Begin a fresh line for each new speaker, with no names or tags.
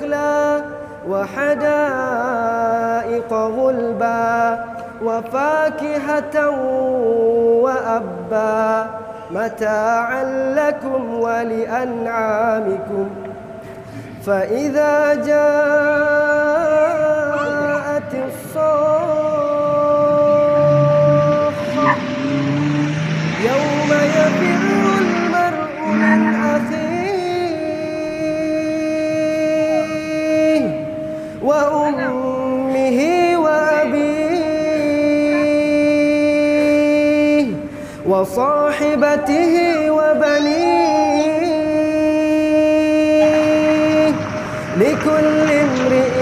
ونخلا وحدائق غلبا وفاكهة وأبا متاعا لكم ولأنعامكم. فإذا جاءت الصاخة يوم يفر المرء من أخيه وأمه وأبيه وصاحبته وبنيه لكل امرئ